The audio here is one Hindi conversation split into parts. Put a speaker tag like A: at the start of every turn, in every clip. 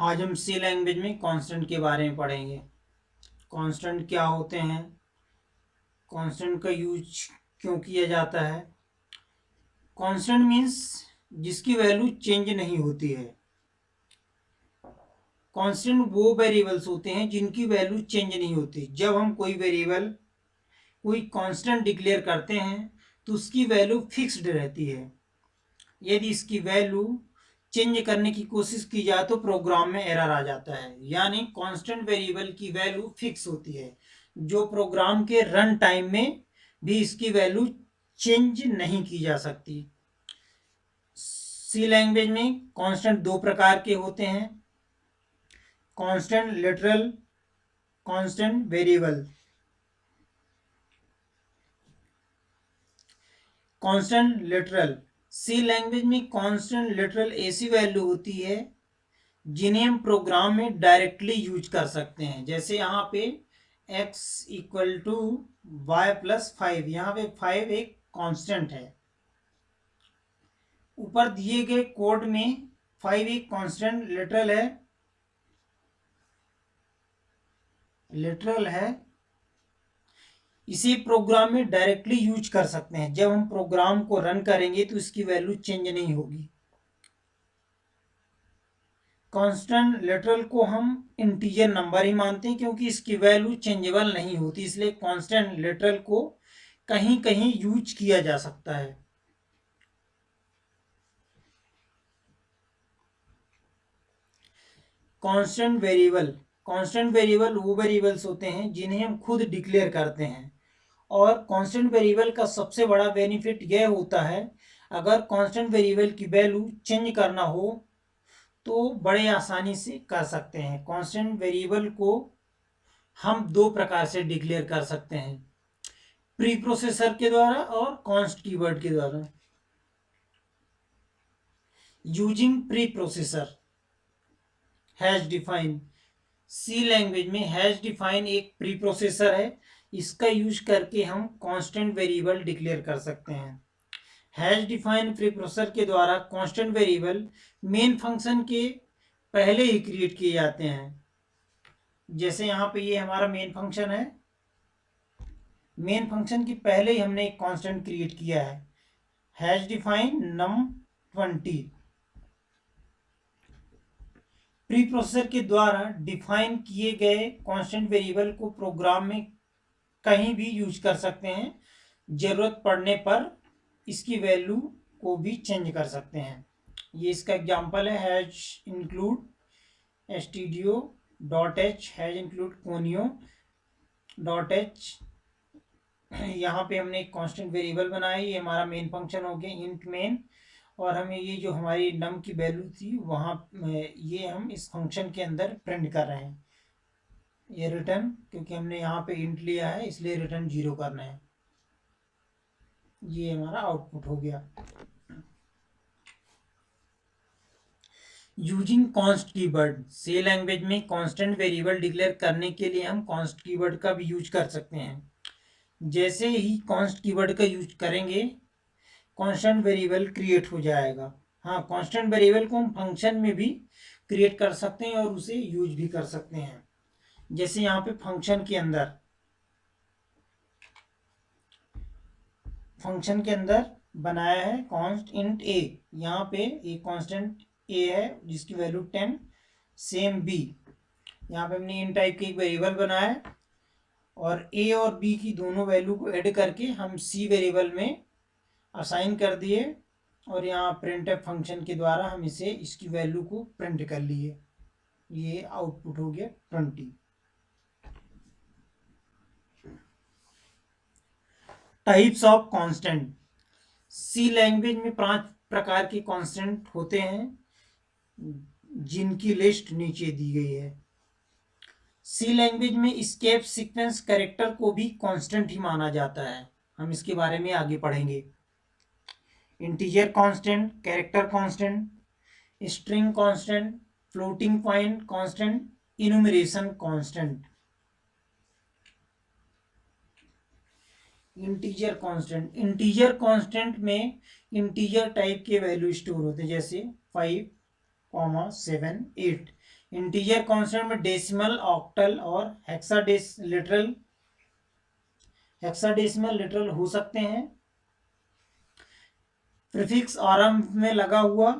A: आज हम सी लैंग्वेज में कांस्टेंट के बारे में पढ़ेंगे। कांस्टेंट क्या होते हैं, कांस्टेंट का यूज क्यों किया जाता है। कांस्टेंट मीन्स जिसकी वैल्यू चेंज नहीं होती है। कांस्टेंट वो वेरिएबल्स होते हैं जिनकी वैल्यू चेंज नहीं होती। जब हम कोई वेरिएबल कोई कांस्टेंट डिक्लेयर करते हैं तो उसकी वैल्यू फिक्स्ड रहती है। यदि इसकी वैल्यू चेंज करने की कोशिश की जाए तो प्रोग्राम में एरर आ जाता है। यानी कांस्टेंट वेरिएबल की वैल्यू फिक्स होती है, जो प्रोग्राम के रन टाइम में भी इसकी वैल्यू चेंज नहीं की जा सकती। सी लैंग्वेज में कांस्टेंट दो प्रकार के होते हैं, constant literal, constant variable. Constant literal, C language में कांस्टेंट लिटरल ऐसी वैल्यू होती है जिन्हें हम प्रोग्राम में डायरेक्टली यूज कर सकते हैं। जैसे यहाँ पे x equal to y plus 5, यहाँ पे 5 एक कांस्टेंट है। ऊपर दिए गए कोड में 5 एक कांस्टेंट लिटरल है। इसे प्रोग्राम में डायरेक्टली यूज कर सकते हैं। जब हम प्रोग्राम को रन करेंगे तो इसकी वैल्यू चेंज नहीं होगी। कांस्टेंट लिटरल को हम इंटीजर नंबर ही मानते हैं क्योंकि इसकी वैल्यू चेंजेबल नहीं होती, इसलिए कांस्टेंट लिटरल को कहीं कहीं यूज किया जा सकता है। कांस्टेंट वेरिएबल, कांस्टेंट वेरिएबल वो वेरिएबल्स होते हैं जिन्हें हम खुद डिक्लेयर करते हैं। और कांस्टेंट वेरिएबल का सबसे बड़ा बेनिफिट यह होता है, अगर कांस्टेंट वेरिएबल की वैल्यू चेंज करना हो तो बड़े आसानी से कर सकते हैं। कांस्टेंट वेरिएबल को हम दो प्रकार से डिक्लेयर कर सकते हैं, प्री प्रोसेसर के द्वारा और कॉन्स्ट कीवर्ड के द्वारा। Using preprocessor hash define, C language में हैश डिफाइन एक प्री प्रोसेसर है। इसका यूज करके हम कांस्टेंट वेरिएबल डिक्लेयर कर सकते हैं। हैश डिफाइन प्री प्रोसेसर के द्वारा कांस्टेंट वेरिएबल मेन फंक्शन के पहले ही क्रिएट किए जाते हैं। जैसे यहाँ पे ये हमारा मेन फंक्शन है, मेन फंक्शन के पहले ही हमने एक कांस्टेंट क्रिएट किया है, hash define num20। Pre processor के द्वारा डिफाइन किए गए कांस्टेंट वेरिएबल को प्रोग्राम में कहीं भी यूज कर सकते हैं। जरूरत पड़ने पर इसकी वैल्यू को भी चेंज कर सकते हैं। ये इसका एग्जांपल है, has include stdio dot H, has include conio dot H. यहाँ पे हमने एक कांस्टेंट वेरिएबल बनाया, ये हमारा मेन फंक्शन हो गया इंट मेन। और हमें ये जो हमारी नम की वैल्यू थी वहाँ ये हम इस फंक्शन के अंदर प्रिंट कर रहे हैं। ये रिटर्न, क्योंकि हमने यहाँ पे इंट लिया है इसलिए रिटर्न 0 करना है। ये हमारा आउटपुट हो गया। यूजिंग कॉन्स्ट कीवर्ड, सी लैंग्वेज में कांस्टेंट वेरिएबल डिक्लेयर करने के लिए हम कॉन्स्ट कीवर्ड का भी यूज कर सकते हैं। जैसे ही कॉन्स्ट कीवर्ड का यूज करेंगे कांस्टेंट वेरिएबल क्रिएट हो जाएगा। हाँ, कांस्टेंट वेरिएबल को हम फंक्शन में भी क्रिएट कर सकते हैं और उसे यूज भी कर सकते हैं। जैसे यहाँ पे फंक्शन के अंदर बनाया है कॉन्स्ट इंट ए। यहाँ पे एक कांस्टेंट ए है जिसकी वैल्यू 10, सेम बी। यहाँ पे हमने इन टाइप के एक वेरिएबल बनाया है और ए और बी की दोनों वैल्यू को ऐड करके हम सी वेरिएबल में असाइन कर दिए और यहाँ प्रिंटफ फंक्शन के द्वारा हम इसकी वैल्यू को प्रिंट कर लिए। ये आउटपुट हो गया 20। Types of constant, C language में 5 प्रकार के कांस्टेंट होते हैं जिनकी लिस्ट नीचे दी गई है। सी लैंग्वेज में एस्केप सीक्वेंस कैरेक्टर को भी कांस्टेंट ही माना जाता है। हम इसके बारे में आगे पढ़ेंगे। Integer constant, character constant, string constant, floating point constant, enumeration constant. Integer constant, integer constant में इंटीजर टाइप के वैल्यू स्टोर होते हैं, जैसे 5, 0.78। इंटीजर कांस्टेंट में डेसिमल, ऑक्टल और हेक्साडेसिमल लिटरल हो सकते हैं। प्रीफिक्स आरंभ में लगा हुआ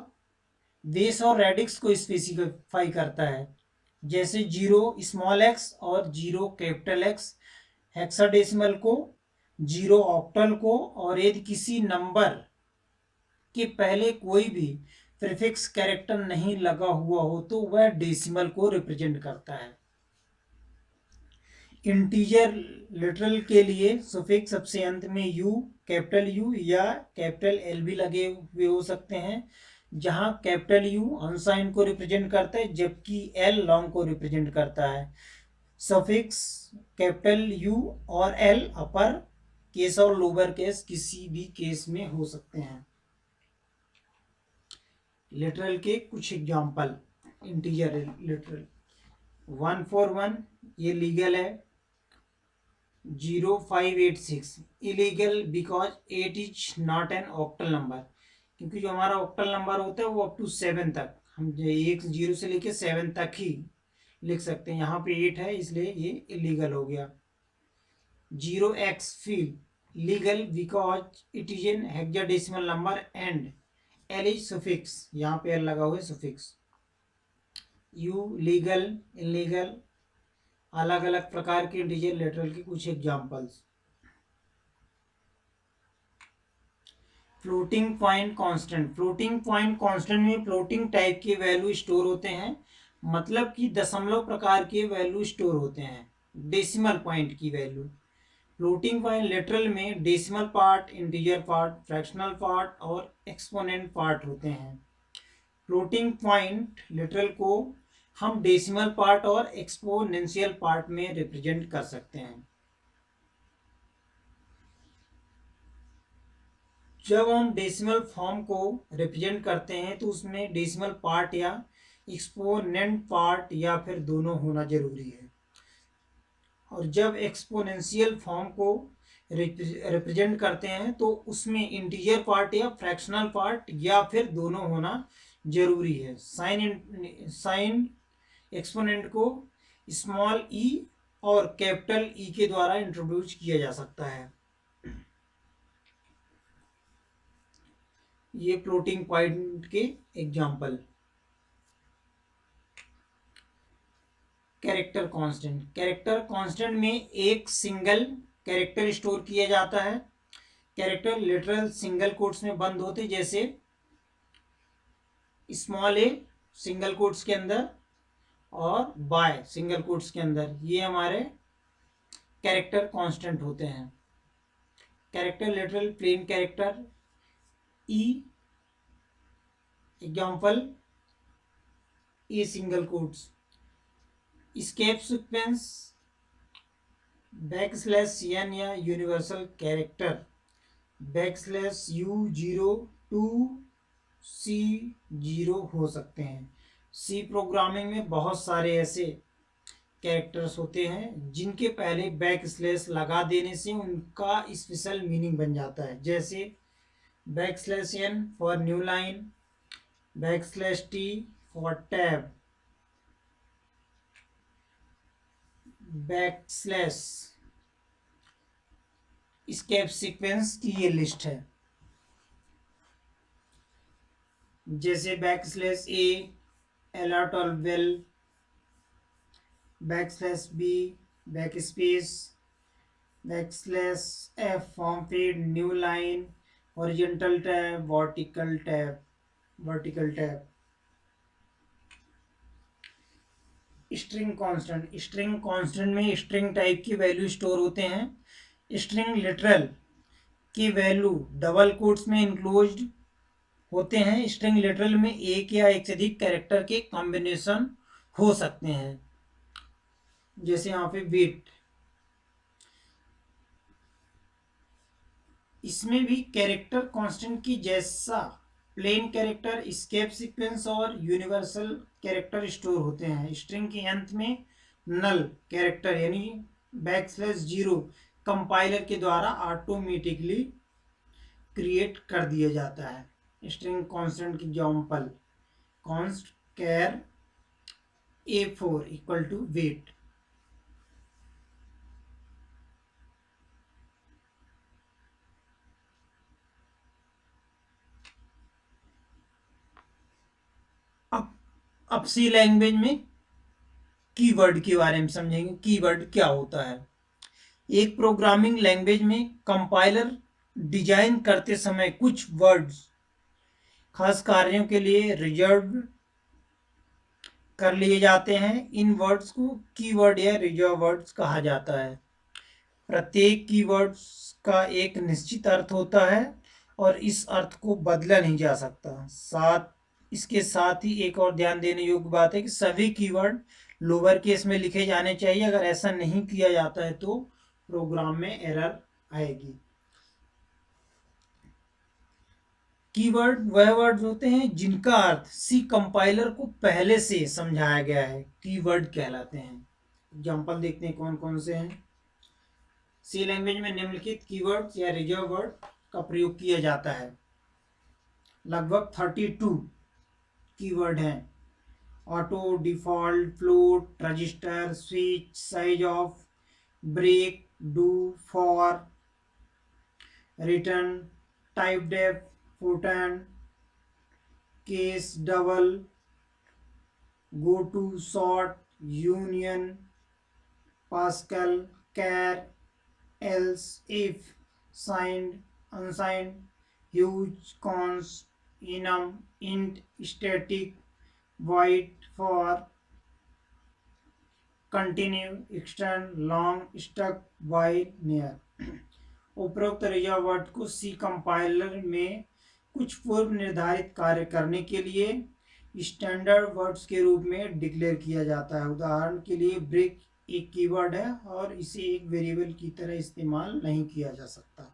A: बेस और रेडिक्स को स्पेसिफाई करता है, जैसे 0 स्मॉल एक्स और 0 कैपिटल एक्स। हेक्साडेसिमल को, 0 ऑक्टल को, और यदि किसी नंबर के पहले कोई भी प्रीफिक्स कैरेक्टर नहीं लगा हुआ हो तो वह डेसिमल को रिप्रेजेंट करता है। इंटीजर लिटरल के लिए सुफिक्स सबसे अंत में यू, कैपिटल यू या कैपिटल एल भी लगे हुए हो सकते हैं, जहां कैपिटल यू अनसाइन को रिप्रेजेंट करता है जबकि एल लॉन्ग को रिप्रेजेंट करता है। सफिक्स कैपिटल यू और एल अपर केस और लोअर केस किसी भी केस में हो सकते हैं। लिटरल के कुछ एग्जांपल। इंटीजर लिटरल 141 ये लीगल है। 0586 illegal because 8 is not an octal number, क्योंकि जो हमारा ऑक्टल नंबर होता है वो अप टू 7 तक, हम 1 0 से लेके 7 तक ही लिख सकते हैं। यहाँ पे 8 है इसलिए ये इलीगल हो गया। 0x feel legal because it is an hexadecimal number and L is suffix, यहाँ पे एल लगा हुआ है सुफिक्स। यू लीगल, इलीगल, अलग अलग प्रकार के इंटीजर लिटरल के कुछ examples. Floating point constant. Floating point constant में फ्लोटिंग टाइप के वैल्यू स्टोर होते हैं, मतलब कि दशमलव प्रकार के वैल्यू स्टोर होते हैं, डेसिमल पॉइंट की वैल्यू। फ्लोटिंग पॉइंट लिटरल में decimal part, integer part, fractional part और एक्सपोनेंट पार्ट होते हैं। फ्लोटिंग पॉइंट लिटरल को हम डेसिमल पार्ट और एक्सपोनेंशियल पार्ट में रिप्रेजेंट कर सकते हैं। जब हम डेसिमल फॉर्म को रिप्रेजेंट करते हैं तो उसमें डेसिमल पार्ट या एक्सपोनेंट पार्ट या फिर दोनों होना जरूरी है, और जब एक्सपोनेंशियल फॉर्म को रिप्रेजेंट करते हैं तो उसमें इंटीजर पार्ट या फ्रैक्शनल पार्ट या फिर दोनों होना जरूरी है। साइन एक्सपोनेंट को स्मॉल ई और कैपिटल ई के द्वारा इंट्रोड्यूस किया जा सकता है। ये फ्लोटिंग पॉइंट के example. Character constant. Character constant में एक सिंगल कैरेक्टर स्टोर किया जाता है। कैरेक्टर लिटरल सिंगल कोट्स में बंद होते, जैसे स्मॉल ए सिंगल कोट्स के अंदर और बाय सिंगल कोट्स के अंदर, ये हमारे कैरेक्टर कांस्टेंट होते हैं। Character literal plain character e, example A single quotes. Escape sequence \n या universal character \u0 to C0 हो सकते हैं। सी प्रोग्रामिंग में बहुत सारे ऐसे कैरेक्टर्स होते हैं जिनके पहले बैकस्लैश लगा देने से उनका स्पेशल मीनिंग बन जाता है, जैसे \n for new line, \t for tab, escape sequence की ये लिस्ट है, जैसे \a अलर्ट और bell, \b backspace, \f form feed, new line, horizontal tab, vertical tab. String constant. String constant में स्ट्रिंग टाइप की वैल्यू स्टोर होते हैं। स्ट्रिंग लिटरल की वैल्यू डबल कोट्स में इंक्लोज्ड होते हैं। स्ट्रिंग लिटरल में एक या एक से अधिक कैरेक्टर के कॉम्बिनेशन हो सकते हैं, जैसे यहाँ पे वेट। इसमें भी कैरेक्टर कांस्टेंट की जैसा प्लेन कैरेक्टर, स्केप सीक्वेंस और यूनिवर्सल कैरेक्टर स्टोर होते हैं। स्ट्रिंग के अंत में नल कैरेक्टर यानी \0 कंपाइलर के द्वारा ऑटोमेटिकली क्रिएट कर दिया जाता है। स्ट्रिंग कांस्टेंट की example, const char A4 equal to wait. अब सी लैंग्वेज में कीवर्ड के बारे में समझेंगे। कीवर्ड क्या होता है। एक प्रोग्रामिंग लैंग्वेज में कंपाइलर डिजाइन करते समय कुछ वर्ड्स खास कार्यों के लिए रिजर्व कर लिए जाते हैं। इन वर्ड्स को कीवर्ड या रिजर्व वर्ड्स कहा जाता है। प्रत्येक कीवर्ड्स का एक निश्चित अर्थ होता है और इस अर्थ को बदला नहीं जा सकता। इसके साथ ही एक और ध्यान देने योग्य बात है कि सभी कीवर्ड लोअर केस में लिखे जाने चाहिए। अगर ऐसा नहीं किया जाता है तो प्रोग्राम में एरर आएगी। कीवर्ड वह वर्ड्स होते हैं जिनका अर्थ सी कंपाइलर को पहले से समझाया गया है, कीवर्ड कहलाते हैं। एग्जांपल देखते हैं कौन कौन से हैं। सी लैंग्वेज में निम्नलिखित कीवर्ड्स या रिजर्व वर्ड का प्रयोग किया जाता है। लगभग 32 कीवर्ड हैं। Auto, default, float, register, switch, size of, break, do, for, return, typedef, फुटन, case, double, goto, short, union, pascal, char, else, if, signed, unsigned, huge, const, enum, int, static, void, for, continue, extern, long, struct, while, near। उपरोक्त रिजर्व वर्ड को सी कंपाइलर में कुछ पूर्व निर्धारित कार्य करने के लिए स्टैंडर्ड वर्ड्स के रूप में डिक्लेयर किया जाता है। उदाहरण के लिए ब्रेक एक कीवर्ड है और इसे एक वेरिएबल की तरह इस्तेमाल नहीं किया जा सकता।